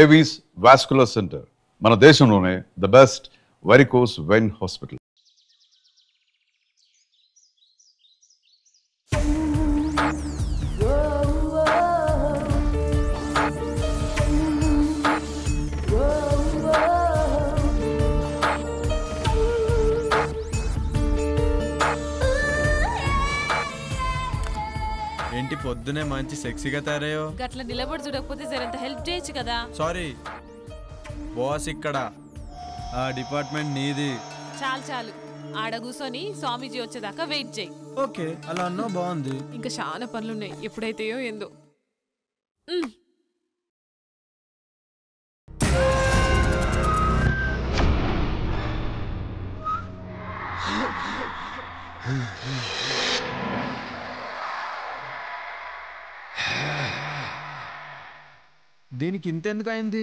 Avis vascular centre మన దేశంలోనే the best varicose vein hospital. ఏంటి పొద్దునే మంచి సెక్సీగా తయారయ్యో. గట్ల నిలబడి చూడకపోతే జరంత హెల్ప్ చేయొచ్చు కదా. సారీ బాస్, ఇక్కడ ఆ డిపార్ట్మెంట్ నీది. చాలు చాలు, ఆడ కూర్చొని స్వామీజీ వచ్చేదాకా వెయిట్ చేయి. ఓకే, అలా అన్నా బాగుంది. ఇంకా చాలా పనులున్నాయి, ఎప్పుడైతేయో ఏందో. దీనికి ఇంతెందుకు అయింది?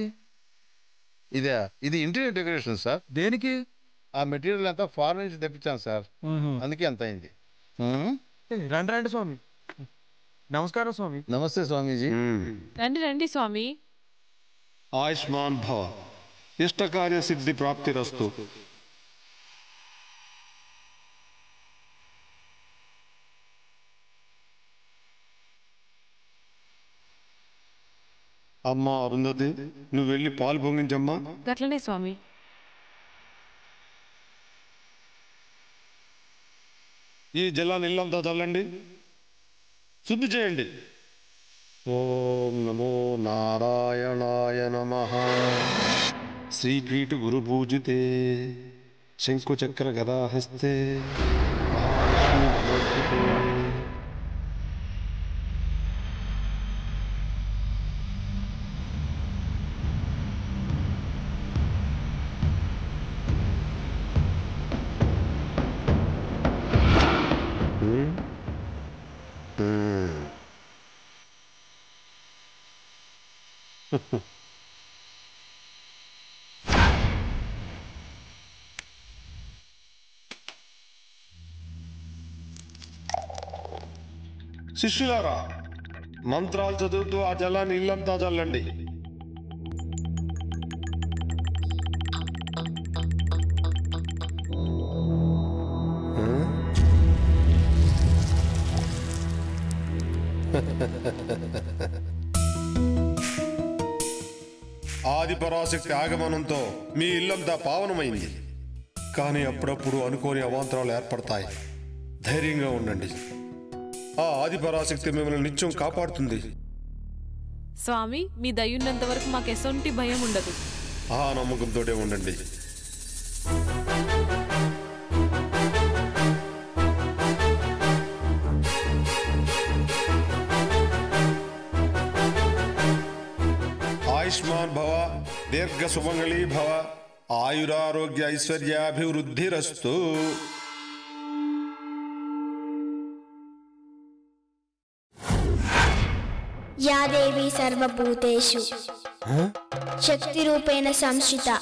ఇది ఇంటీరియర్ డెకరేషన్ సార్. దేనికి? ఆ మెటీరియల్ అంతా ఫారెన్ నుంచి తెప్పించాను సార్, అందుకే అంత అయింది. రండి రండి స్వామి. నమస్కారం స్వామి. నమస్తే స్వామీజీ. రండి రండి స్వామి. ఆయుష్మాన్ భవ, ఇష్టకార్య సిద్ధి ప్రాప్తిరస్తు. అమ్మా అరుంధతి, నువ్వు వెళ్ళి పాలు పొంగించమ్మా. గట్లనే స్వామి. ఈ జలాన్ని ఇల్లంతా చల్లండి, శుద్ధి చేయండి. ఓం నమో నారాయణాయ నమః. శ్రీపీఠ గురు పూజితే శంకుచక్ర గదాహస్తే మహావిష్ణు. శిష్యులారా, మంత్రాలు చదువుతూ ఆ జలాన్ని ఇల్లంతా చల్లండి. ఆది పరాశక్తి ఆగమనంతో మీ ఇల్లంతా పావనమైంది. కానీ అప్పుడప్పుడు అనుకోని అవాంతరాలు ఏర్పడతాయి. ధైర్యంగా ఉండండి, ఆ ఆది పరాశక్తి మిమ్మల్ని నిత్యం కాపాడుతుంది. స్వామి, మీ దయ్యున్నంత వరకు మాకు ఎసొంటి భయం ఉండదు. ఆ నమ్మకంతోనే ఉండండి. ఆయుష్మాన్ భవ, దీర్ఘ సుమంగళీ భవ, ఆయురారోగ్య ఐశ్వర్యాభివృద్ధిరస్తు. या देवी सर्वभूतेषु शक्तिरूपेण संस्थिता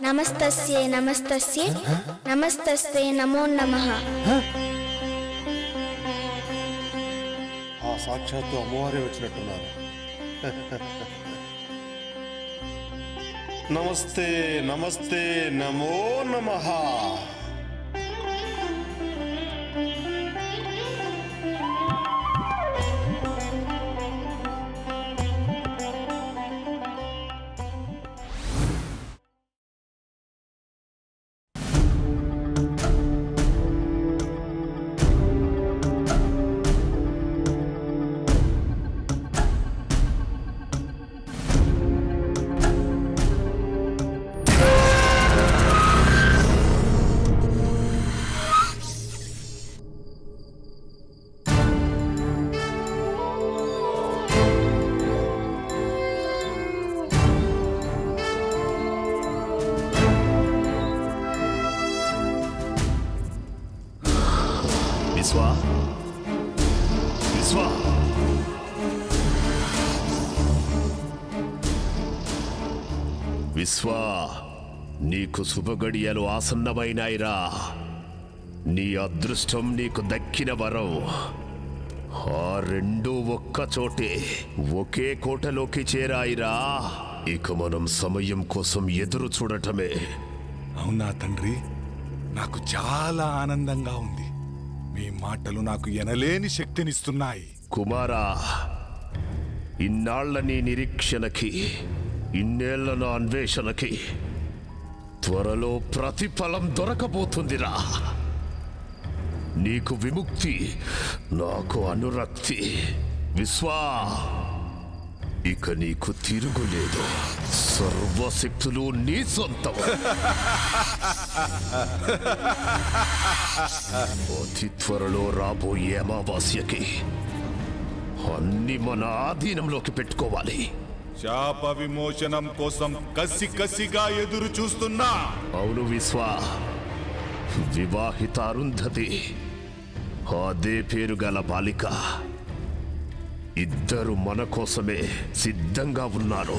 नमस्तस्यै नमस्तस्यै नमस्तस्यै नमो नमः. ఆ సాక్షాత్తు అమ్మవారే వచ్చినట్టున్నారు. నమస్తే నమస్తే నమో నమః. విశ్వా, విశ్వా, విశ్వా, నీకు శుభగడియలు ఆసన్నమైనాయిరా. నీ అదృష్టం నీకు దక్కిన వరం. ఆ రెండు ఒక్క చోటే ఒకే కోటలోకి చేరాయిరా. ఇక మనం సమయం కోసం ఎదురు చూడటమే. అవునా తండ్రి, నాకు చాలా ఆనందంగా ఉంది. మీ మాటలు నాకు ఎనలేని శక్తినిస్తున్నాయి. కుమారా, ఇన్నాళ్ల నీ నిరీక్షణకి, ఇన్నేళ్ల నా అన్వేషణకి త్వరలో ప్రతిఫలం దొరకబోతుందిరా. నీకు విముక్తి, నాకు అనురక్తి. విశ్వా, ఇక నీకు తిరుగులేదు. సర్వశక్తులు నీ సొంతం. అతి త్వరలో రాబోయే అమావాస్యకి అన్ని మన ఆధీనంలోకి పెట్టుకోవాలి. శాప విమోచనం కోసం కసిగా ఎదురు చూస్తున్నా. అవును విశ్వా, వివాహిత అరుంధతి, అదే పేరు గల బాలిక, ఇద్దరు మన కోసమే సిద్ధంగా ఉన్నారు.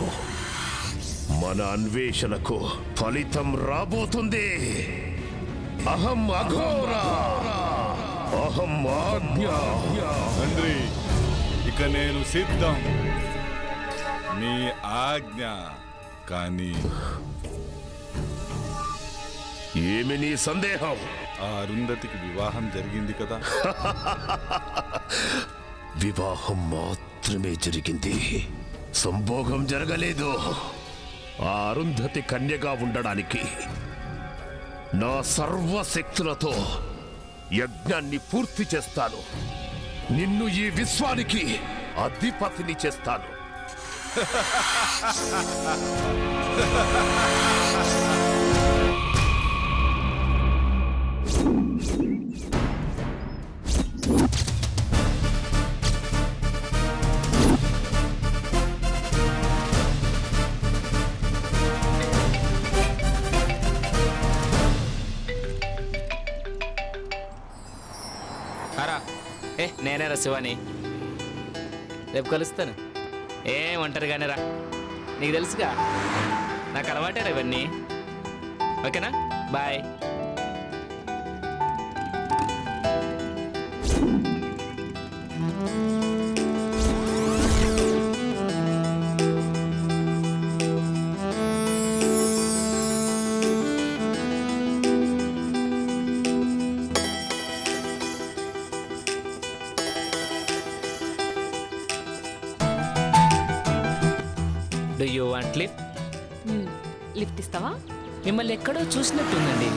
మన అన్వేషణకు ఫలితం రాబోతుంది. అహం అఘోర, అహం ఆజ్ఞ. తండ్రి, ఇక నేను సిద్ధం. మీ ఆజ్ఞ. కానీ ఏమి నీ సందేహం? ఆ అరుంధతికి వివాహం జరిగింది కదా? వివాహం మాత్రమే జరిగింది, సంభోగం జరగలేదు. ఆ అరుంధతి కన్యగా ఉండడానికి నా సర్వశక్తులతో యజ్ఞాన్ని పూర్తి చేస్తాను. నిన్ను ఈ విశ్వానికి అధిపతిని చేస్తాను. నేనేరా శివాని, రేపు కలుస్తాను. ఏమంటారుగానే రా, నీకు తెలుసుగా నాకు అలవాటేరా ఇవన్నీ. ఓకేనా, boy. Do you want lift? Lift ఇస్తావా? మిమ్మల్ని ఎక్కడో చూసినట్టుందండి.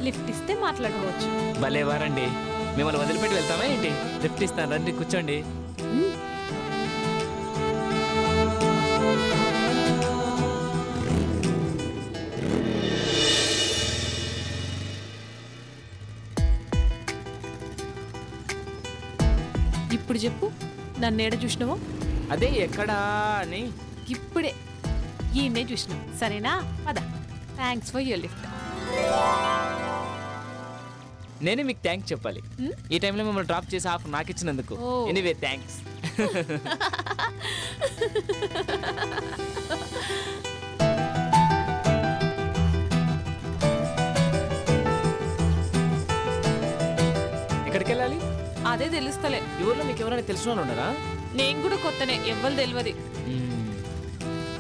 లిఫ్ట్ ఇస్తే మాట్లాడుకోవచ్చు. భలే వారండి, మిమ్మల్ని వదిలిపెట్టి వెళ్తామా ఏంటి? లిఫ్ట్ ఇస్తాను, రండి కూర్చోండి. ఇప్పుడు చెప్పు, నన్ను ఏడ చూసినావో? అదే ఎక్కడా అని. ఇప్పుడే ఈయన్నే చూసినావు, సరేనా? పద. Thanks for your lift. నేనే మీకు థ్యాంక్స్ చెప్పాలి. ఈ టైంలో మిమ్మల్ని డ్రాప్ చేసి ఆఫర్ నాకు ఇచ్చినందుకు. Anyway thanks. ఎక్కడికి వెళ్ళాలి? అదే తెలుస్తలే. ఈ ఊర్లో మీకు ఎవరైనా తెలిసిన వాళ్ళు ఉన్నారా? నేను కూడా కొత్తనే, ఎవ్వరు తెలియదు.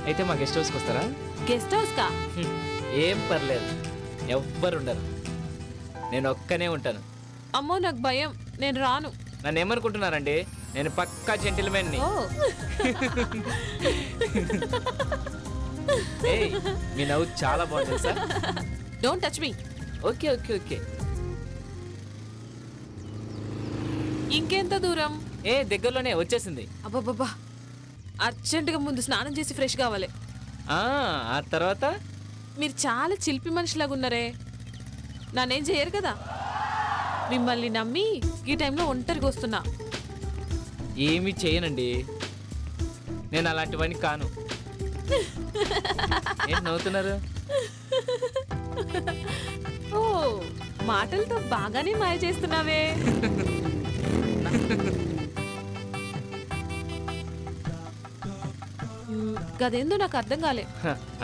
అయితే మా గెస్ట్ హౌస్కి వస్తారా? గెస్ట్ హౌస్ కా? ఏం పర్లేదు, ఎవ్వరుండరు, నేను ఒక్కనే ఉంటాను. అమ్మో నాకు భయం, నేను రాను. నన్ను ఏమనుకుంటున్నారండి, నేను పక్కా జెంటిల్మెన్ని. మీ నవ్వు చాలా బాగుంటుంది sir. Don't touch me. Okay okay okay. ఇంకెంత దూరం? దగ్గరలోనే వచ్చేసింది. అబ్బాబ్బా, అర్జెంటుగా ముందు స్నానం చేసి ఫ్రెష్ కావాలి. ఆ తర్వాత? మీరు చాలా చిలిపి మనిషిలాగా ఉన్నారే, నన్నేం చేయరు కదా. మిమ్మల్ని నమ్మి ఈ టైంలో ఒంటరిగా వస్తున్నా. ఏమీ చేయనండి, నేను అలాంటివన్నీ కాను. ఏం నవ్వుతున్నారు? ఓ, మాటలతో బాగానే మాయ చేస్తున్నావే. గదేందో నాకు అర్థం కాలే.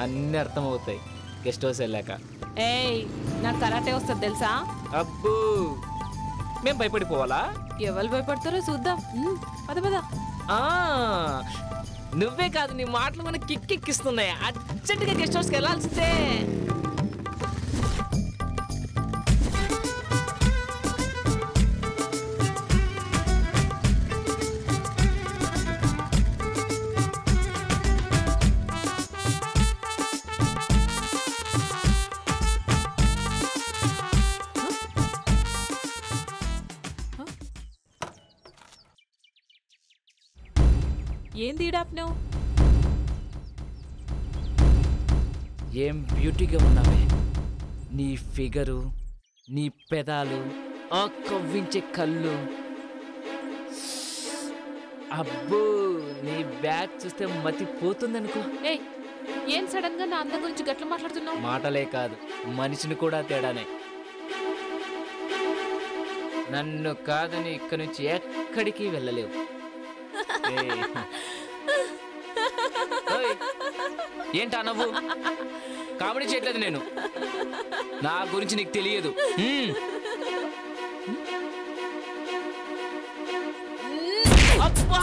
అన్ని అర్థం అవుతాయి గెస్ట్ హౌస్ వెళ్ళాక. ఏయ్, నాకు కరాటే వస్తుంది తెలుసా? అబ్బో, మేము భయపడిపోవాలా? ఎవరు భయపడతారో చూద్దాం. పద పద. నువ్వే కాదు నీ మాటలు మనకి కిక్కిస్తున్నాయి. అర్జెంటుగా గెస్ట్ హౌస్కి వెళ్ళాల్సిందే. ఏం తీడాప్నావు? ఏం బ్యూటీగా ఉన్నావే. నీ ఫిగరు, నీ పెదాలు, ఆ కవ్వించే కళ్ళు. అబ్బో నీ బ్యాగ్ చూస్తే మతి పోతుందనుకో. ఏయ్, ఏం సడన్ గా నా అందం గురించి గట్ల మాట్లాడుతున్నావు? మాటలే కాదు మనిషిని కూడా తేడానే. నన్ను కాదని ఇక్కడి నుంచి ఎక్కడికి వెళ్ళలేవు. ఏంటా నవ్వు? కామెడీ చేయట్లేదు నేను. నా గురించి నీకు తెలియదు. అబ్బా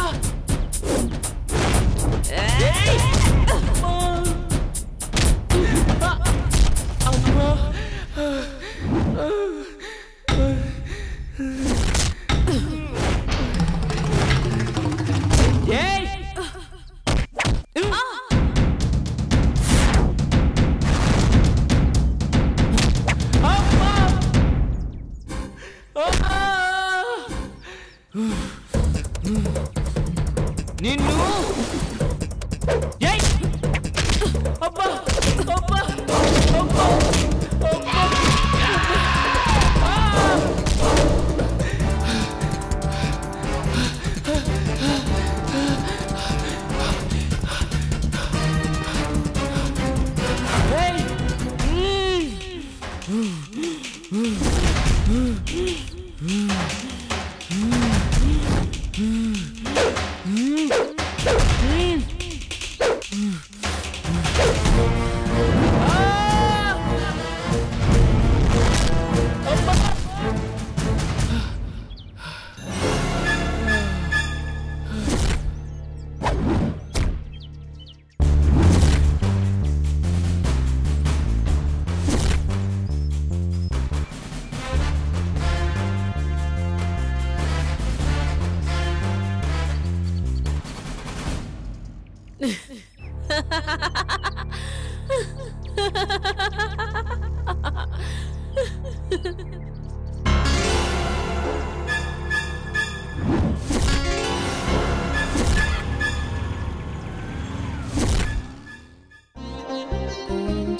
నిన్ను అబ్బా అబ్బా అబ్బా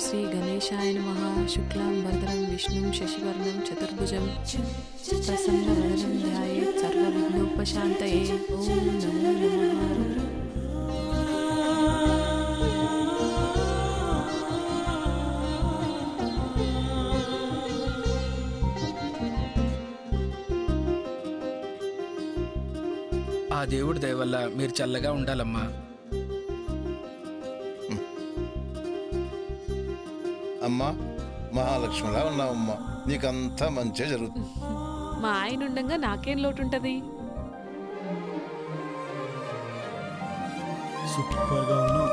శ్రీ గణేశాయ నమః. శుక్లాం వరదరం విష్ణుం శశివర్ణం చతుర్భుజం ప్రసన్నవదనం ధ్యాయేత్ సర్వవిఘ్నోపశాంతయే. ఓం నమో నమః. ఆ దేవుడి దయ వల్ల మీరు చల్లగా ఉండాలమ్మా. అమ్మా మహాలక్ష్మిలా ఉన్నావమ్మా, నీకంతా మంచిగా జరుగుతుంది. మా ఆయన ఉండగా నాకేం లోటు ఉంటది? సూపర్ గా ఉన్నావు.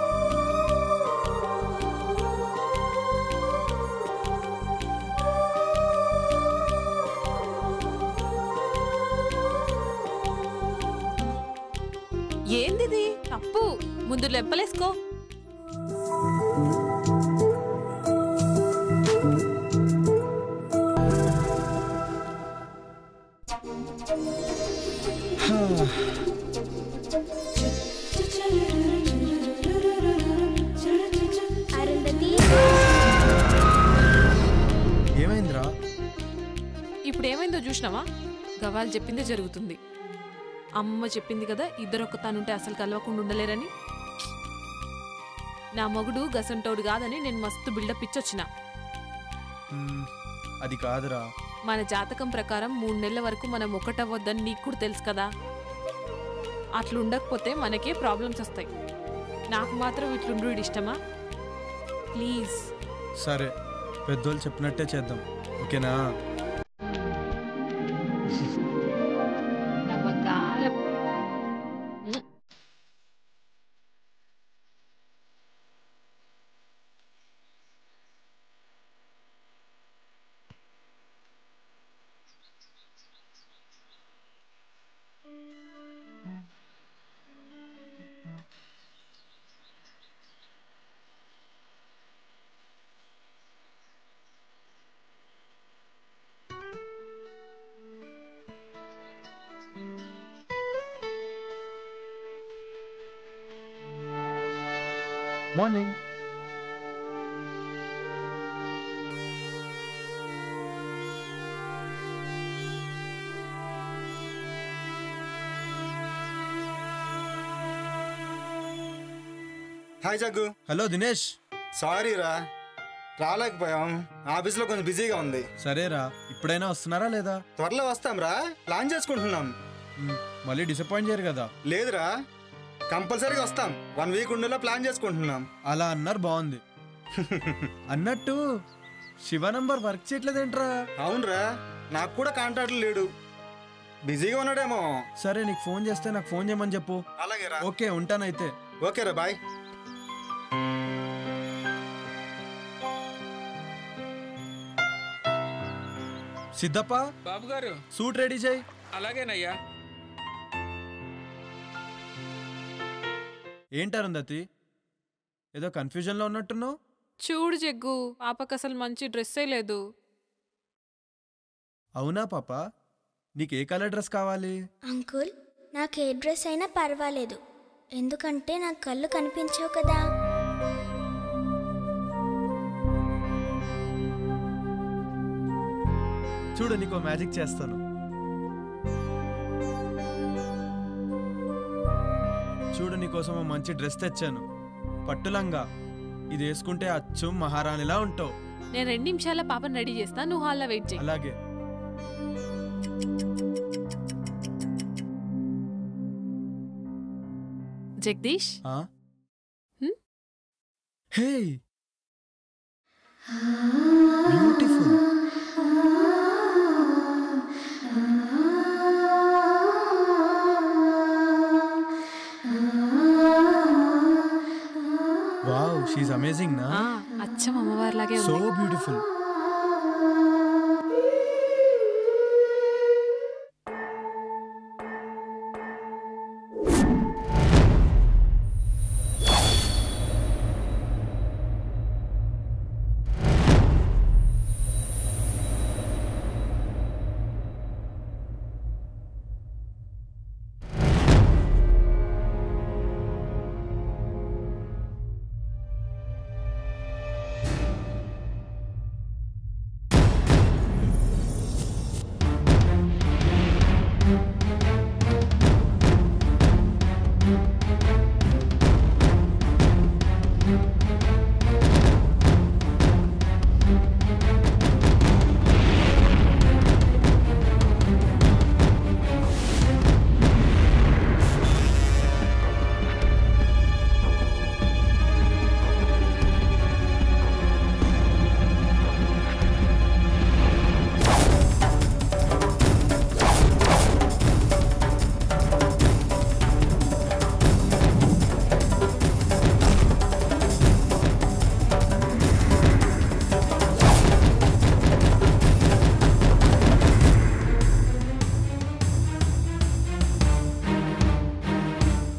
ఏందిది? తప్పు. ముందు లెంపలేసుకో. ఏమైందిరా? ఇప్పుడు ఏమైందో చూసినావా? గవాల్ చెప్పిందే జరుగుతుంది. అమ్మ చెప్పింది కదా ఇద్దరొక్క తానుంటే అసలు కలవకుండా ఉండలేరని. నా మొగుడు గసంటోడు కాదని నేను మస్తు బిల్డప్ ఇచ్చొచ్చిన. అది కాదురా. మన జాతకం ప్రకారం 3 నెలల వరకు మనం ఒకటవ్వద్దని నీకు కూడా తెలుసు కదా. అట్లుండకపోతే మనకే ప్రాబ్లమ్స్ వస్తాయి. నాకు మాత్రం ఇట్లుండు ఇష్టమా? ప్లీజ్. సరే, పెద్దోళ్ళు చెప్పినట్టే చేద్దాం, ఓకేనా? Morning. Hi Jaggu. Hello Dinesh. Sorry రా, రాలేకపోయాం. ఆఫీస్లో కొంచెం బిజీగా ఉంది. సరేరా, ఇప్పుడైనా వస్తున్నారా లేదా? త్వరలో వస్తాం రా, ప్లాన్ చేసుకుంటున్నాం. మళ్ళీ డిసప్పాయింట్ చేయరు కదా? లేదురా, కంపల్సరీగా వస్తాం. 1 వీక్ ఉండేలా ప్లాన్ చేసుకుంటున్నాం. అలా అన్నారు, బాగుంది. అన్నట్టు శివ నంబర్ వర్క్ చేయట్లేదేంట్రా? అవునరా, నాకు కూడా కాంటాక్ట్ లేడు, బిజీగా ఉన్నాడేమో. సరే, నీకు ఫోన్ చేస్తే నాకు ఫోన్ చేయమని చెప్పు. అలాగే రా. ఓకే, ఉంటానైతే. ఓకే రా, బాయ్. సిద్ధప్ప బాబు గారు, సూట్ రెడీ చేయి. అలాగేనయ్యా. ఏంటి అరుంధతి, ఏదో కన్ఫ్యూజన్లో ఉన్నట్టున్నావు? చూడు జగ్గు, పాపకు అసలు మంచి డ్రెస్సే లేదు. అవునా పాప, నీకు ఏ కలర్ డ్రెస్ కావాలి? అంకుల్, నాకు ఏ డ్రెస్ అయినా పర్వాలేదు, ఎందుకంటే నాకు కళ్ళు కనిపించవు కదా. చూడు, నీకు మ్యాజిక్ చేస్తాను. చూడు, నీకోసం ఓ మంచి డ్రెస్ తెచ్చాను, పట్టులంగా. ఇది వేసుకుంటే అచ్చం మహారాణిలా ఉంటావు. నేను 2 నిమిషాల పాపను రెడీ చేస్తా, నువ్వు హాల్లో వెయిట్ చేయి. అలాగే. జగదీష్, హే, బ్యూటిఫుల్. వావ్, షీఈస్ అమేజింగ్ నా? అచ్చం అమ్మవారిలాగే ఉంది. So beautiful.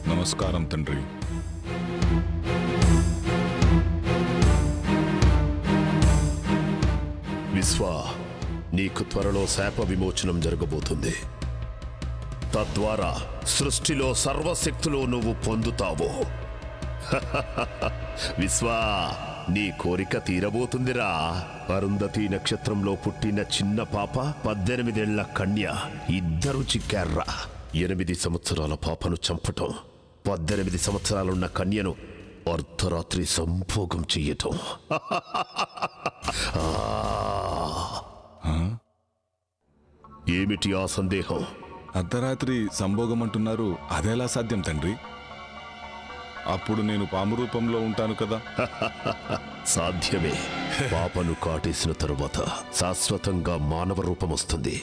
నమస్కారం తండ్రి. విశ్వా, నీకు త్వరలో శాప విమోచనం జరగబోతుంది. తద్వారా సృష్టిలో సర్వశక్తులు నువ్వు పొందుతావు. విశ్వా, నీ కోరిక తీరబోతుందిరా. అరుంధతి నక్షత్రంలో పుట్టిన చిన్న పాప, 18 ఏళ్ల కన్య, ఇద్దరు చిక్కార్రా. 8 సంవత్సరాల పాపను చంపటం, 18 సంవత్సరాలున్న కన్యను అర్ధరాత్రి సంభోగం చెయ్యటం. ఏమిటి ఆ సందేహం? అర్ధరాత్రి సంభోగం అంటున్నారు, అదెలా సాధ్యం తండ్రి? అప్పుడు నేను పాము రూపంలో ఉంటాను కదా. సాధ్యమే. పాపను కాటేసిన తరువాత శాశ్వతంగా మానవ రూపం వస్తుంది.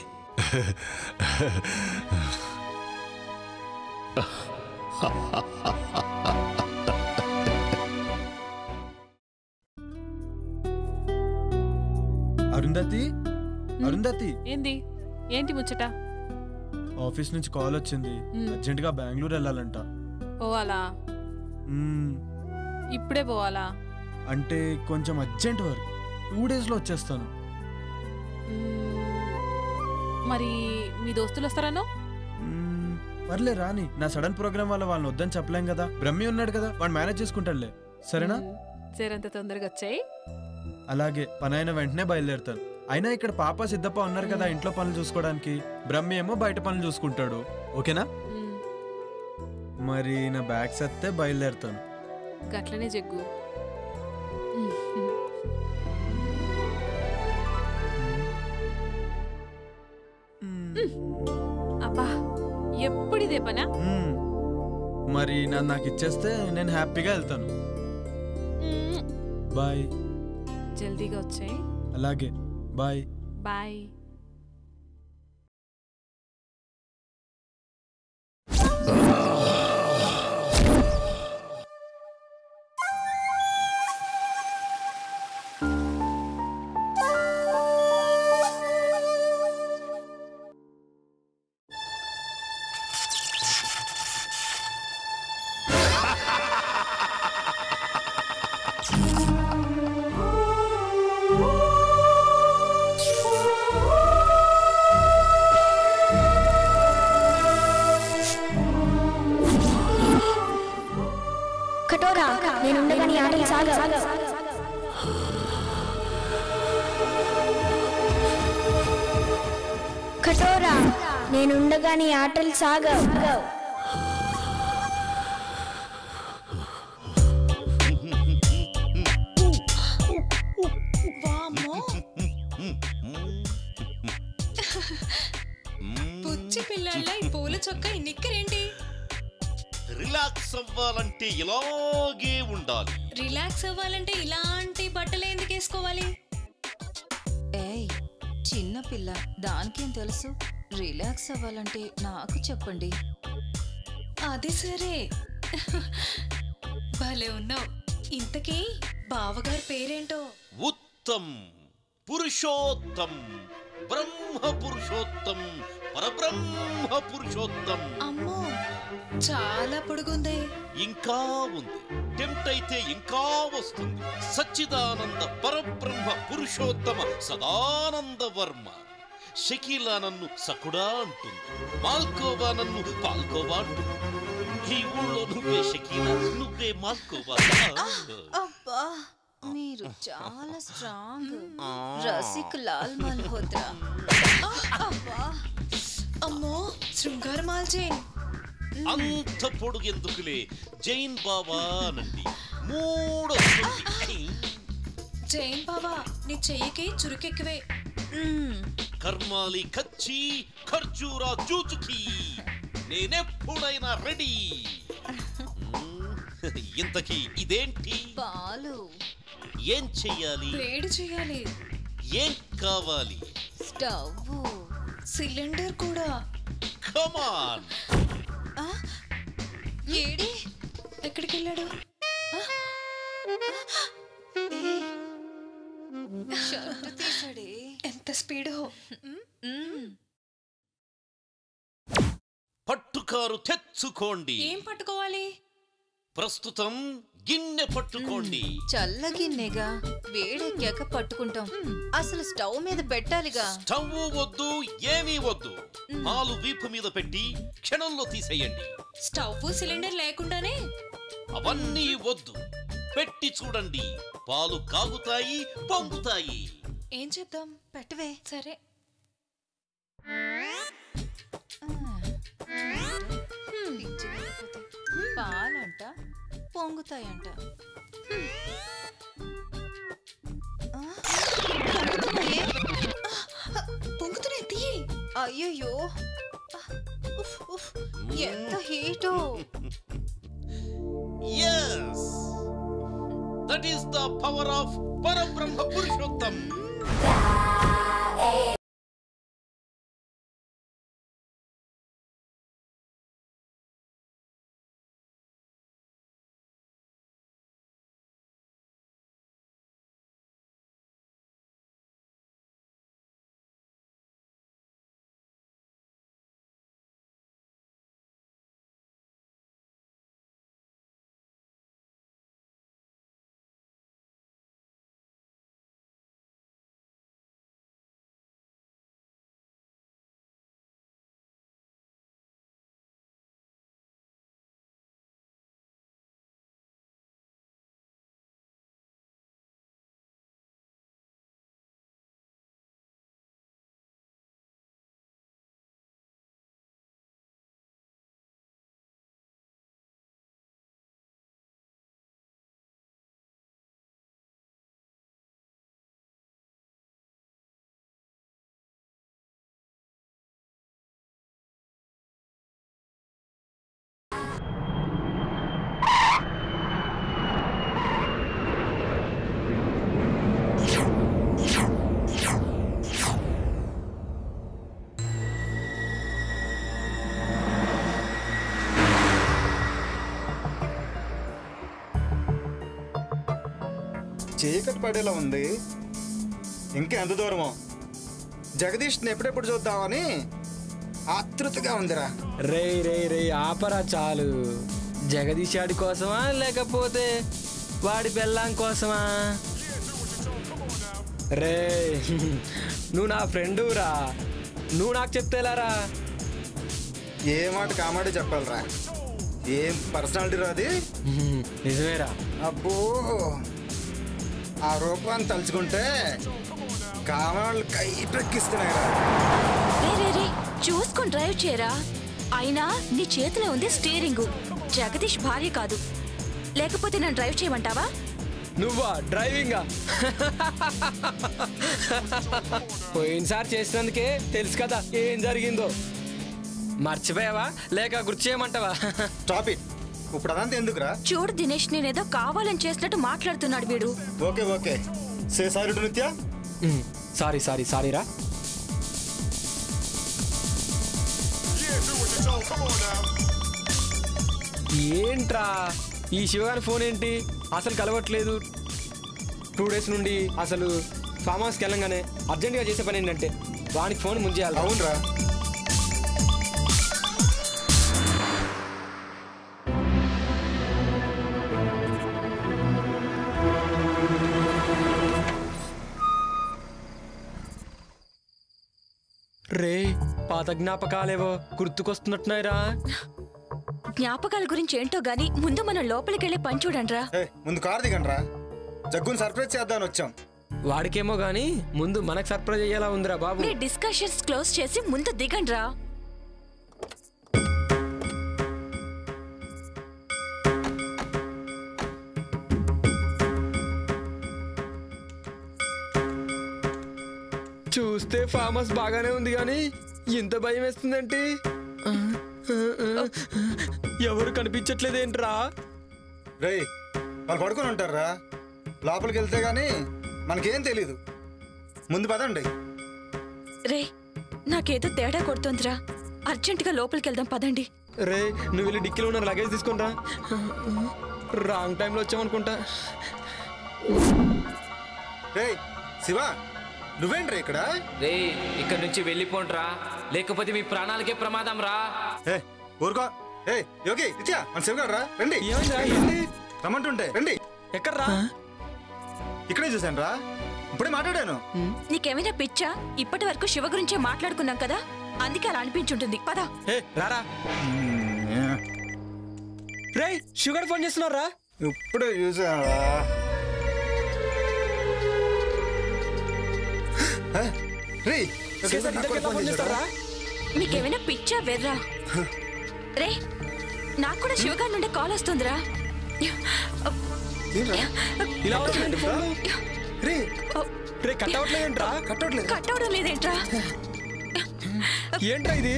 అరుంధతి, అరుంధతి. ఏంటి ముచ్చట? ఆఫీస్ నుంచి కాల్ వచ్చింది, అర్జెంటుగా బెంగళూరు వెళ్ళాలంట. పోవాలా? ఇప్పుడే పోవాలా? అంటే కొంచెం అర్జెంట్ వర్క్, 2 డేస్లో వచ్చేస్తాను. మరి మీ దోస్తులు వస్తారనో? పర్లే రాని, నా సడన్ ప్రోగ్రామ్ వల్ల వాళ్ళని వద్దని చెప్పలేం కదా. బ్రహ్మి ఉన్నాడు కదా, వాడు మేనేజ్ చేసుకుంటాడులే. సరేనా? జరంత తొందరగా వచ్చాయి. అలాగే పని అయిన వెంటనే బయలుదేరుతాను. అయినా ఇక్కడ పాప సిద్ధప్ప ఉన్నారు కదా ఇంట్లో పనులు చూసుకోవడానికి. బ్రహ్మి ఏమో బయట పనులు చూసుకుంటాడు. ఓకేనా? మరి నా బ్యాగ్స్ ఎత్తే బయలుదేరుతాను. గట్లనే జగ్గు. అబ్బా ఎప్పుడు ఇదే పనా? మరి నాకు ఇచ్చేస్తే నేను హ్యాపీగా వెళ్తాను. బాయ్. జల్దీగా వచ్చాయి. అలాగే బాయ్. బాయ్. కటోరా నేనుండగా నీ ఆటలు సాగవు. కటోరా నేనుండగా నీ ఆటలు సాగవు. పుచ్చి పిల్లల ఈ పూల చొక్క ఈ నిక్కరేంటి? రిలాక్స్ అవ్వాలంటే ఇలాగే ఉండాలి. రిలాక్స్ అవ్వాలంటే ఇలాంటి బట్టలు ఎందుకు వేసుకోవాలి? ఏయ్ చిన్న పిల్ల, దానికేం తెలుసు? రిలాక్స్ అవ్వాలంటే నాకు చెప్పండి. అది సరే, భలే ఉన్నావు. ఇంతకీ బావగారి పేరేంటో? ఉత్తమ్, పురుషోత్తం, బ్రహ్మ పురుషోత్తం, పరబ్రహ్మ పురుషోత్తం. అమ్మో చాలా పొడుగుంది. ఇంకా ఉంది, టెంప్ట్ అయితే ఇంకా వస్తుంది. సచ్చిదానంద పరబ్రహ్మ పురుషోత్తమ సదానంద వర్మ. షకీలా నన్ను సకుడా అంటుంది, మాల్కోవా నన్ను పాల్కోవా అంటుంది. ఈ ఊళ్ళో నువ్వే షకీలా, నువ్వే మాల్కోవా. అబ్బా మీరు చాలా స్ట్రాంగ్. రసిక్ లాల్ మల్హోత్రా. అబ్బా అమ్మో శృంగార మాల్ జైన్. అంత పొడుగెందుకులే, జైన్ బాబా నండి మూడొస్తుంది. జైన్ బాబా నీ చెయ్యికి చురుకెక్కువే. కర్మాలి కచ్చి ఖర్జూరా జూచుకి, నేనెప్పుడైనా రెడీ. ఇంతకీ ఇదేంటి? పాలు. ఏం చెయ్యాలి? వేడి చెయ్యాలి. ఏం కావాలి? స్టవ్, సిలిండర్ కూడా. కమాన్. ఏడి ఎక్కడికి వెళ్ళాడు? షర్ట్ తీసాడే. ఎంత స్పీడో. పట్టుకారు తెచ్చుకోండి. ఏం పట్టుకోవాలి? ప్రస్తుతం గిన్నె పట్టుకోండి. చల్లగిన్నెగా, వేడెక్కాక పట్టుకుంటాం. అసలు స్టవ్ మీద పెట్టాలిగా. స్టవ్ వద్దు, ఏమీ వద్దు. పాలు వీపు మీద పెట్టి క్షణంలో తీసేయండి. స్టవ్ సిలిండర్ లేకుండానే? అవన్నీ వద్దు, పెట్టి చూడండి. పాలు కాగుతాయి, పొంగుతాయి. ఏం చేద్దాం? పెట్టవే. సరే. పాలంట పొంగుతాయంట. పొంగుతున్నాయి, తీయి. అయ్యయ్యో ఎంత హీటో. Yes, that is the power of Parabrahma Purushottam. చీకటి పడేలా ఉంది. ఇంకా ఎంత దూరమో? జగదీష్ని ఎప్పుడెప్పుడు చూద్దామని ఆతృతగా ఉందిరా. రే రే రే ఆపరా చాలు. జగదీష్ ఆడి కోసమా లేకపోతే వాడి బెల్లం కోసమా? రే నువ్వు నా ఫ్రెండు రా, నువ్వు నాకు చెప్తేలారా? ఏ మాట కామాడే చెప్పాలరా. ఏం పర్సనాలిటీ రాది. నిజమేరా. అబ్బో ఆ రూపాన్ని తలుచుకుంటే కామాళ్ళు కైపెక్కిస్తున్నాయిరా. చూసుకొని డ్రైవ్ చేయరా. అయినా నీ చేతిలో ఉంది స్టీరింగు, జగదీష్ భార్య కాదు. లేకపోతే నన్ను డ్రైవ్ చేయమంటావా? నువ్వా డ్రైవింగా? పోయినసారి చేసినందుకే తెలుసు కదా ఏం జరిగిందో. మర్చిపోయావా లేక గుర్తు చేయమంటావా? Stop it. ఇప్పుడు అదంతా ఎందుకురా? చూడు దినేష్, నేనేదో కావాలని చేసినట్టు మాట్లాడుతున్నాడు వీడు. Okay okay say sorry to నిత్య. సారీ సారీ సారీ రా. ఏంట్రా ఈ శివగారి ఫోన్ ఏంటి అసలు కలవట్లేదు? 2 days నుండి అసలు ఫామ్ హౌస్కి వెళ్ళంగానే అర్జెంటుగా చేసే పని ఏంటంటే వానికి ఫోన్ ముందు చేయాలి. అవునరా. రే పాత జ్ఞాపకాలేవో గుర్తుకొస్తున్నట్టున్నాయిరా. జ్ఞాపకాల గురించి ఏంటో గానీ ముందు మనం లోపలికి వెళ్ళే పని చూడండిరా. ముందు కార్ దిగండ్రా. జగ్గుని సర్ప్రైజ్ చేద్దామని వచ్చాం. వాడికేమో గానీ ముందు మనకు సర్ప్రైజ్ అయ్యేలా ఉందిరా బాబు. మీ డిస్కషన్స్ క్లోజ్ చేసి ముందు దిగండిరా. చూస్తే ఫామ్ హౌస్ బాగానే ఉంది కానీ ఇంత భయం వేస్తుందంటే ఎవరు కనిపించట్లేదేంట్రా? రే వాళ్ళు పడుకొని ఉంటారా. లోపలికి వెళ్తే గానీ మనకేం తెలీదు. ముందు పదండి. రే నాకేదో తేడా కొడుతోందిరా. అర్జెంటుగా లోపలికి వెళ్దాం పదండి. రే నువ్వు వెళ్ళి డిక్కీలో ఉన్న లగేజ్ తీసుకుంటా. రాంగ్ టైంలో వచ్చామనుకుంటా. రే శివ నువ్వేంట్రా ఇక్కడ? రే ఇక్కడ నుంచి వెళ్ళిపోండ్రా, లేకపోతే మీ ప్రాణాలకే ప్రమాదం రా. ఊరుకో. యోగి నిత్య మన శివగాడు రా. రండి రమ్మంటుంటే రండి. ఎక్కడ్రా? ఇక్కడే చూశాను రా. ఇప్పుడే మాట్లాడాను. నీకేమైనా పిచ్చా? ఇప్పటి వరకు శివ గురించే మాట్లాడుకున్నాం కదా, అందుకే అలా అనిపించుంటుంది. పద. రారా. రే షుగర్ ఫోన్ చేస్తున్నారా? ఇప్పుడే చూసాను. మీకేమైనా పిచ్చా వెర్రా? రే నాకు కూడా శివగారి నుండి కాల్ వస్తుందిరా. కట్టవడం లేదేంట్రా? ఏంట్రా ఇది?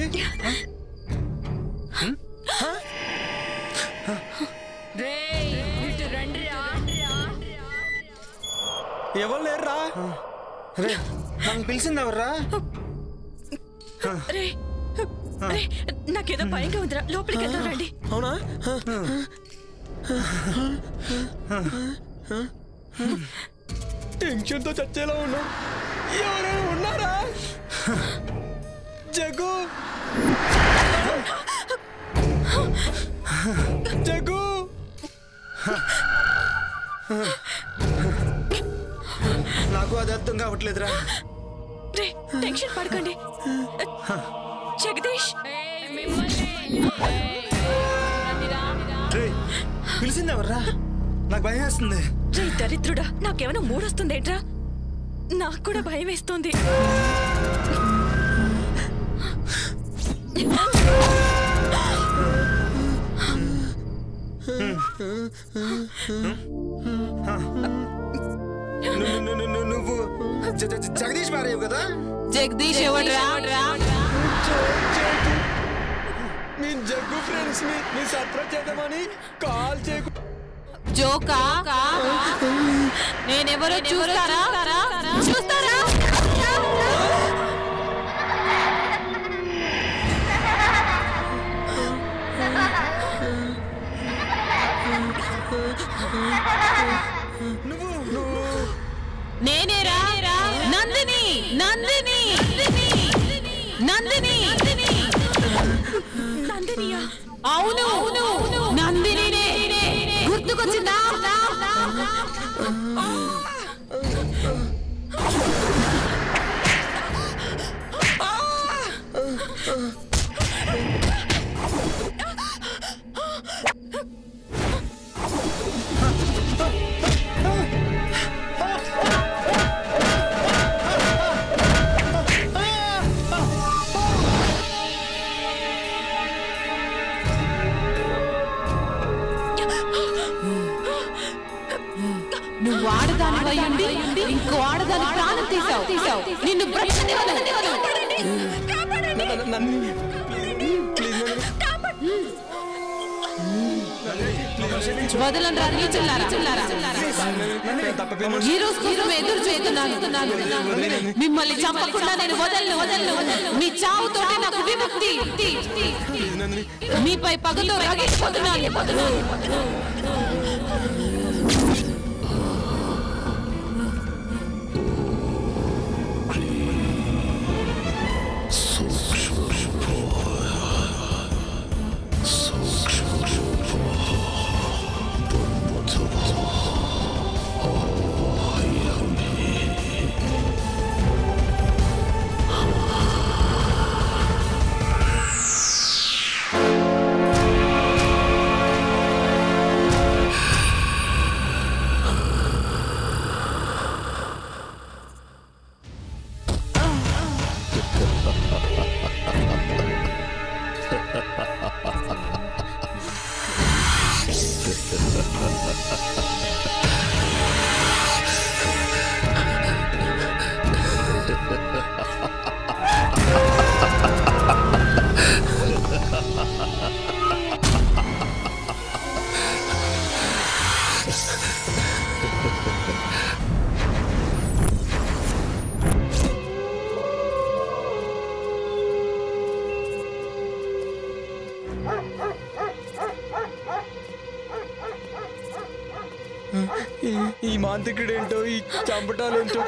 ఎవరు లేరురా? నన్ను పిలిచింది ఎవర్రా? నాకేదో భయంగా ఉందిరా, లోపలికి వెళ్దాం రండి. అవునా? టెన్షన్ తో చచ్చేలా ఉన్నాం. ఎవరైనా ఉన్నారా? జగ్గు జగ్గు నాకు అది అర్థం కావట్లేదురా. రే టెన్షన్ పడకండి. జగదీష్ పిలిచింది ఎవర్రా? నాకు భయం వేస్తుంది. రే దరిద్రుడా, నాకేమైనా మూడొస్తుందేంట్రా? నాకు కూడా భయం వేస్తుంది. నువ్వు జగదీష్ భార్య కదా? జగదీష్ ఎవడ్రా? నేను జగ్గు ఫ్రెండ్స్ ని సర్ప్రైజ్ చేద్దామని కాల్ చేయకు. జోకా? నేనెవరో చూస్తారా? చూస్తారా? నువ్వు నందిని నందిని నందినియా? అవును నందినినే గుర్తుకొచ్చిందా? నువ్వు ఆడదాని వయ్యండి ఇంకో ఆడదాని ప్రాణం తీసావు నిన్ను వదలంరా నీచులారా. ఈ రోజు కోసం ఎదురు చేస్తున్నాను. మిమ్మల్ని చంపకుండా నేను వదలను. మీ చావుతోటే నాకు విముక్తి. మీపై పగతో రగిలిపోతున్నాను. ఈ మాంత్రికుడేంటో ఈ చంపటాలేంటో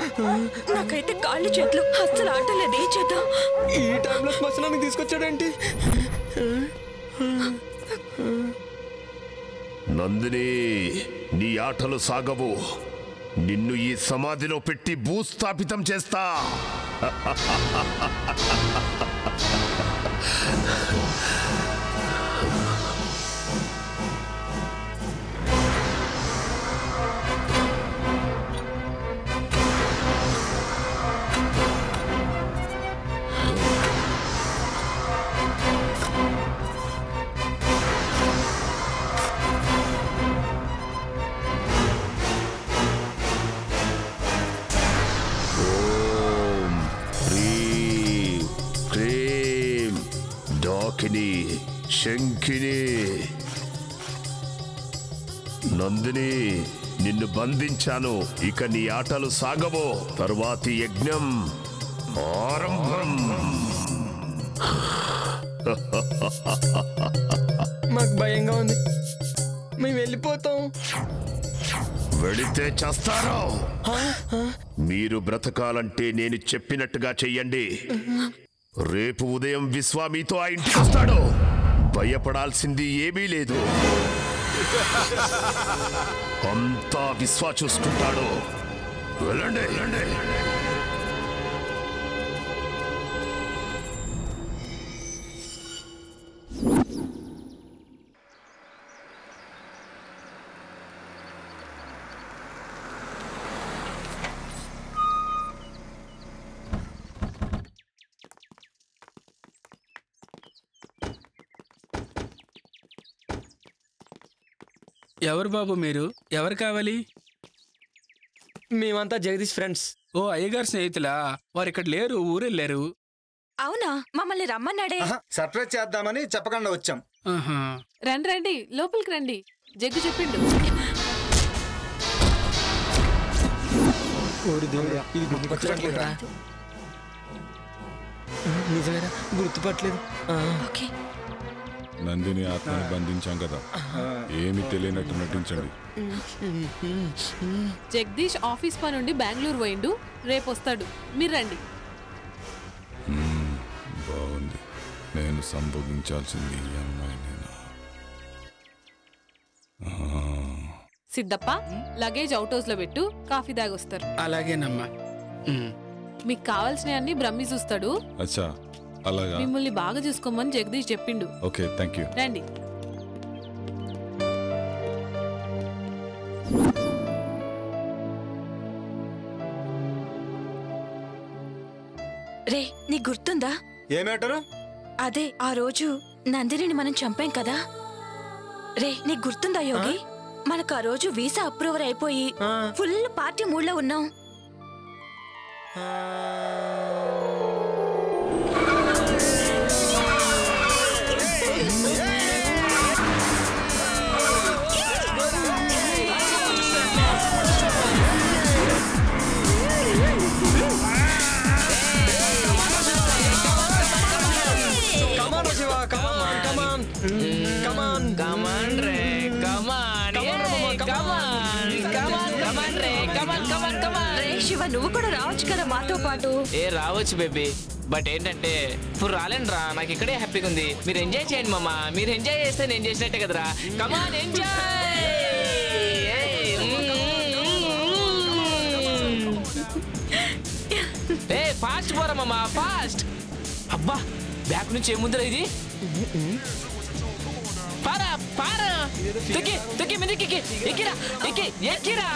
నాకైతే కాళ్ళు చేతులు అస్సలు ఆటలేదు. ఏం చేద్దాం? ఈ టైంలో శ్మశానానికి తీసుకొచ్చాడేంటి? నందిని, నీ ఆటలు సాగవు. నిన్ను ఈ సమాధిలో పెట్టి భూస్థాపితం చేస్తా. శంఖిని, నందిని, నిన్ను బంధించాను. ఇక నీ ఆటలు సాగవో. తరువాతి యజ్ఞం ఆరంభం. మాకు భయంగా ఉంది. మేము వెళ్ళిపోతాం. వెళితే చేస్తారో. మీరు బ్రతకాలంటే నేను చెప్పినట్టుగా చెయ్యండి. రేపు ఉదయం విశ్వ మీతో ఆ ఇంటికి వస్తాడు. భయపడాల్సింది ఏమీ లేదు. అంతా విశ్వ చూసుకుంటాడు. వెళ్ళండి. ఎవరు బాబు మీరు? ఎవరు కావాలి? మేమంతా జగదీష్ ఫ్రెండ్స్. ఓ అయ్యగారు స్నేహితులా? వారు ఇక్కడ లేరు, ఊరెళ్ళారు. అవునా? మమ్మల్ని రమ్మన్నాడే. సర్ప్రైజ్ చేద్దామని చెప్పకుండా వచ్చాం. రండి లోపలికి రండి. జగ్గు చెప్పిండు. ఇది గుర్తుపట్టలేదురా. నిజమేరా, గుర్తుపట్టలేదు. నందిని ఆత్మని బంధించాం కదా, ఏమి తెలియనట్టు నటించండి. జగదీష్ ఆఫీస్ పని నుండి బెంగళూరు పోయిండు, రేపు వస్తాడు, మీరు రండి. బాగుంది. నేను సంభోగించాల్సింది ఈ అమ్మాయినేనా? సిద్ధప్ప లగేజ్ అవుట్ హౌస్ లో పెట్టు, కాఫీ దాగొస్తారు. అలాగేనమ్మా. మీకు కావాల్సినవన్నీ బ్రహ్మి చూస్తాడు. అచ్చా, అలాగా. మిమ్మల్ని బాగా చూసుకోమని జగదీష్ చెప్పిండు. Okay, thank you. రండి. రే, నీకు గుర్తుందా? ఏమేటారు? అదే ఆ రోజు నందినిని మనం చంపాం కదా. రే, నీకు గుర్తుందా యోగి? మనకు ఆ రోజు వీసా అప్రూవర్ అయిపోయి ఫుల్ పార్టీ మూడ్లో ఉన్నాం. శివ, నువ్వు కూడా రావచ్చు కదా మాతో పాటు. రావచ్చు బేబీ, బట్ ఏంటంటే ఇప్పుడు రాలేనురా, నాకు ఇక్కడే హ్యాపీగా ఉంది. మీరు ఎంజాయ్ చేయండి మామ, మీరు ఎంజాయ్ చేస్తే నేను చేసినట్టే కదరా. కమాన్ ఎంజాయ్. ఏ ఫాస్ట్ పోరా మామ, ఫాస్ట్. అబ్బా, బ్యాక్ నుంచి ఏముందిరా ఇది? పారా పారా, తొక్కి తొక్కి మీదకి ఎక్కిరా, ఎక్కి ఎక్కిరా.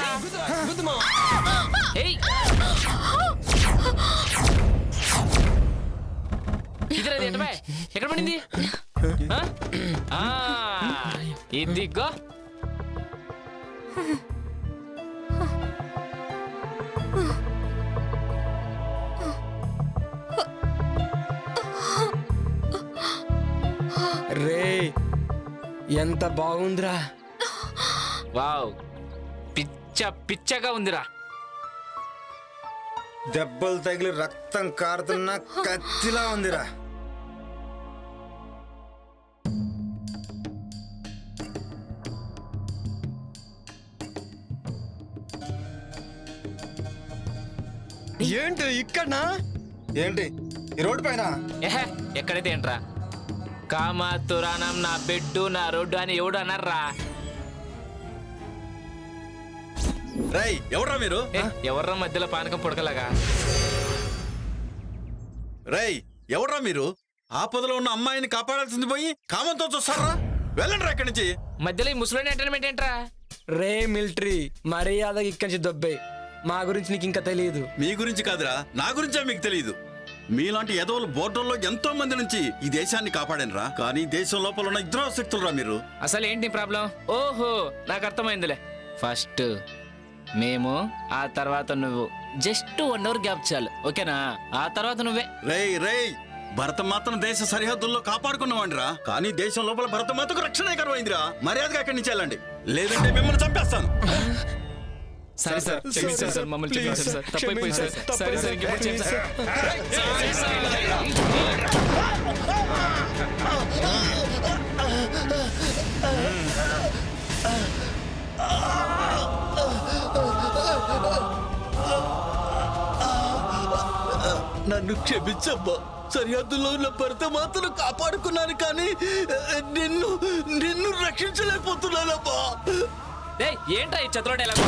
ఇద్దరు ఎక్కడ పడింది? ఇదిగో రే, ఎంత బాగుందిరా. వావ్, పిచ్చ పిచ్చగా ఉందిరా. దెబ్బలు తగిలి రక్తం కారుతున్న కత్తిలా ఉందిరా. ఏంటి ఇక్కడనా? ఏంటి ఈ రోడ్డు పైన? ఎక్కడైతే ఏంట్రా, కామాతురానం నా బెడ్డు నా రోడ్డు అని ఎవడు అన్నారా? రై, ఎవర్రా మీరు? ఎవర్రా మధ్యలో పానకం పుడకలాగా? రై, ఎవర్రా మీరు? ఆపదలో ఉన్న అమ్మాయిని కాపాడాల్సింది పోయి కామంతో చూస్తారా? వెళ్ళండి ఇక్కడి నుంచి. మధ్యలో ఈ ముసలోని ఎంటర్టైన్మెంట్ ఏంట్రా? రే మిలిటరీ, మర్యాద ఇక్కడి నుంచి దొబ్బే. మా గురించి నీకు ఇంకా తెలియదు. మీ గురించి కాదురా, నా గురించే మీకు తెలియదు. మీలాంటి ఎదవలు బోర్డర్లో ఎంతో మంది నుంచి ఈ దేశాన్ని కాపాడనరా, కానీ దేశం లోపల ఉన్న ఇద్దరు శక్తులురా మీరు. అసలు ఏంటి ప్రాబ్లం? ఓహో, నాకు అర్థమైందిలే. ఫస్ట్ మేము, ఆ తర్వాత నువ్వు. జస్ట్ 1 అవర్ గ్యాప్ చాలు, ఓకేనా? ఆ తర్వాత నువ్వే. రేయ్ రేయ్, భరతమాతను దేశ సరిహద్దుల్లో కాపాడుకున్నావండిరా, కానీ దేశం లోపల భరతమాతకు రక్షణ కరువైందిరా. మర్యాదగా అక్కడి నుంచి వెళ్ళండి, లేదంటే మిమ్మల్ని చంపేస్తాను. సరే సార్, క్షమించండి సార్, మమ్మల్ని క్షమించండి సార్, తప్పైపోయింది సార్. సరే సార్, ఇంకెప్పుడు చేయండి సార్. నన్ను క్షమించమ్మా, సరిహద్దులో ఉన్న భరతమాతను కాపాడుకున్నాను, కానీ నిన్ను నిన్ను రక్షించలేకపోతున్నానమ్మా. ఏంట్రా ఈ చతుర డైలాగ్?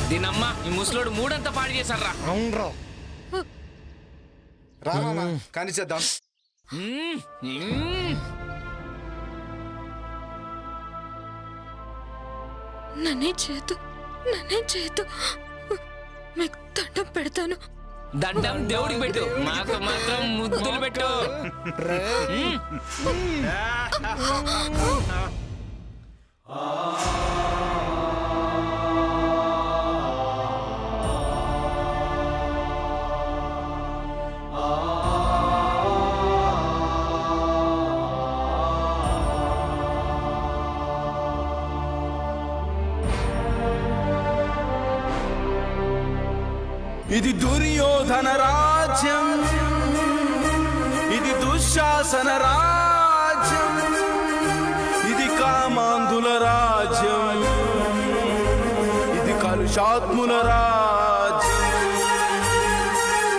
దీనమ్మా, ఈ ముసలోడు మూడంతా పాడు చేశారా? అవునరా, రామా కానీ చేద్దాం. నన్నే చేతు మీకు దండం పెడతాను. దండం దేవుడికి పెట్టు, మాకు మాత్రం ముద్దులు పెట్టు. ఇది దుర్యోధన రాజ్యం, ఇది దుశ్శాసన రాజ్యం, ఇది కామాంధుల రాజ్యం, ఇది కలుషాత్ముల రాజ్యం.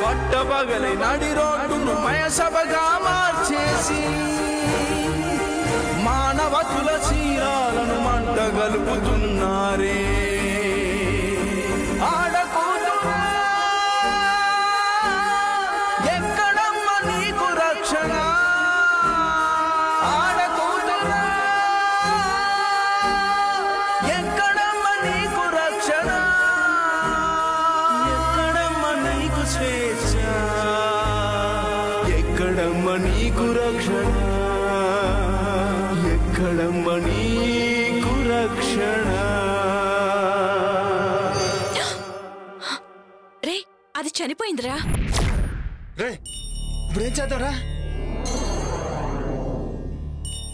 పట్టపగలి నడి రోడ్డును మయసభగా మార్చేసి మానవతుల చీరాలను మంట గలుపుతున్నారే. ఆడకూతురా ఎక్కడమ్మ నీకు రక్షణ, ఆడకూతురా ఎక్కడమ్మ నీకు రక్షణ, ఎక్కడమ్మ నీకు స్వేచ్ఛ, ఎక్కడమ్మ నీకు రక్షణ, ఎక్కడమ్మ నీకు రక్షణ. రే అది చనిపోయిందిరా. రే ఇప్పుడేం చేద్దాంరా?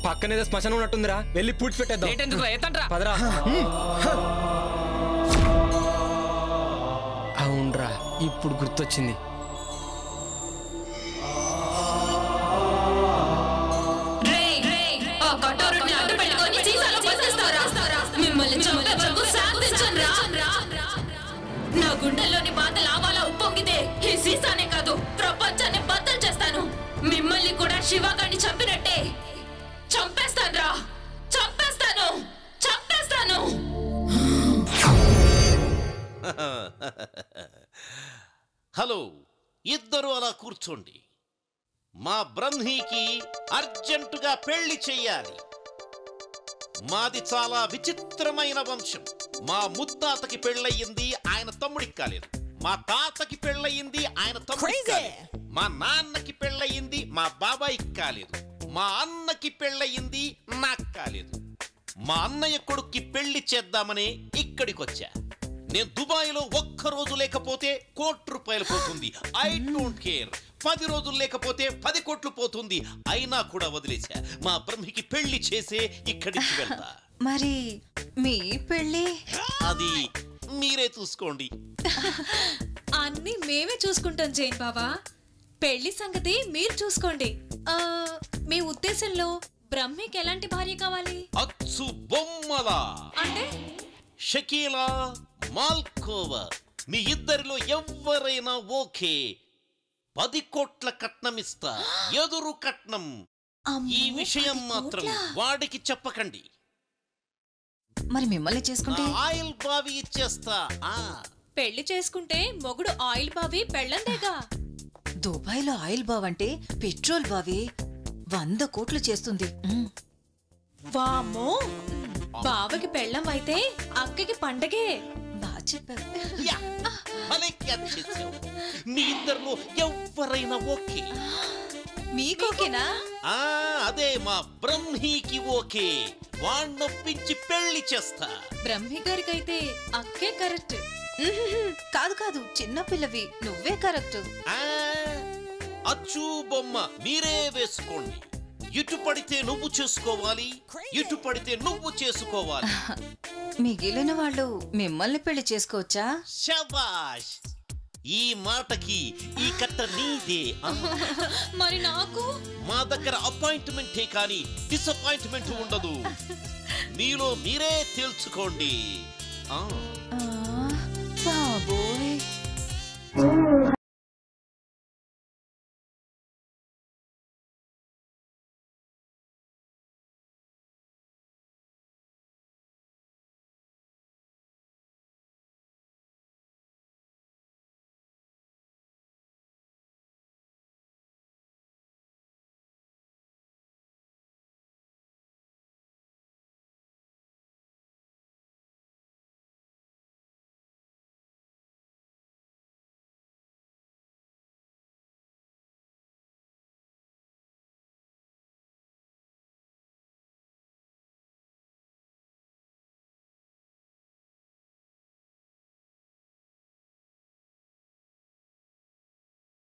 పక్కనేదో శ్మశానం ఉన్నట్టుందిరా, వెళ్ళి పూడ్చి పెట్టేద్దాం. పదరా. అవునరా, ఇప్పుడు గుర్తొచ్చింది. నా గుండెల్లోని బాధ లావాలా ఉప్పొంగితే ఈ సీసానే కాదు ప్రపంచాన్ని బద్దలు చేస్తాను. మిమ్మల్ని కూడా శివగాడిని చంపినట్టే చంపేస్తానురా, చంపేస్తాను, చంపేస్తాను. హలో, ఇద్దరు అలా కూర్చోండి. మా బ్రహ్మీకి అర్జెంటుగా పెళ్లి చెయ్యాలి. మాది చాలా విచిత్రమైన వంశం. మా ముత్తాతకి పెళ్ళయింది, ఆయన తమ్ముడికి కాలేదు. మా తాతకి పెళ్ళయింది, ఆయన తమ్ముడికి కాలేదు. మా నాన్నకి పెళ్ళయింది, మా బాబాయికి కాలేదు. మా అన్నకి పెళ్ళయింది, నాకు కాలేదు. మా అన్నయ్య కొడుక్కి పెళ్లి చేద్దామని ఇక్కడికి వచ్చా. నేను దుబాయ్లో ఒక్కరోజు లేకపోతే ₹1,00,00,000 పోతుంది. I don't care. 10 రోజులు లేకపోతే 10 కోట్లు పోతుంది. అయినా కూడా వదిలేశా. మా బ్రహ్మికి పెళ్లి చేసే ఇక్కడికి వెళ్తా. మరి మీ పెళ్ళి అది మీరే చూసుకోండి. అన్ని మేమే చూసుకుంటాం జైన్ బాబా. పెళ్లి సంగతి మీరు చూసుకోండి. మీ ఉద్దేశంలో బ్రహ్మికి ఎలాంటి భార్య కావాలి? అచ్చు బొమ్మలా అంటే షకీలా, మాల్కోవా, మీ ఇద్దరిలో ఎవరైనా ఓకే. 10 కోట్ల కట్నం ఇస్తా, ఎదురు కట్నం. ఈ విషయం మాత్రం వాడికి చెప్పకండి. మరి మిమ్మల్ని చేసుకుంటే ఆయిల్ బావి ఇచ్చేస్తా. పెళ్లి చేసుకుంటే మొగుడు ఆయిల్ బావి పెళ్ళందేగా. దుబాయ్లో ఆయిల్ బావ్ అంటే పెట్రోల్ బావి 100 కోట్లు చేస్తుంది. వామ్మో, బావకి పెళ్ళం అయితే అక్కకి పండగే. బాగా చెప్పావు. మీ ఇద్దరిలో ఎవరైనా ఓకే? మీకోకేనా? అదే మా బ్రహ్మీకి ఓకే. వాణ్ణొప్పించి పెళ్లి చేస్తా. బ్రహ్మి గారికైతే అక్కే కరెక్ట్. కాదు కాదు, చిన్న పిల్లవి, నువ్వే కరెక్ట్. అచ్చు బొమ్మ మీరే వేసుకోండి. ఇటు పడితే నువ్వు చేసుకోవాలి, ఇటు పడితే నువ్వు చేసుకోవాలి. మిగిలిన వాళ్ళు మిమ్మల్ని పెళ్లి చేసుకోవచ్చా? శబాష్, ఈ మాటకి ఈ కట్ట నీదే. మరి నాకు మా దగ్గర అపాయింట్మెంటే కానీ డిసప్పాయింట్మెంట్ ఉండదు. మీలో మీరే తేల్చుకోండి. బాబోయ్,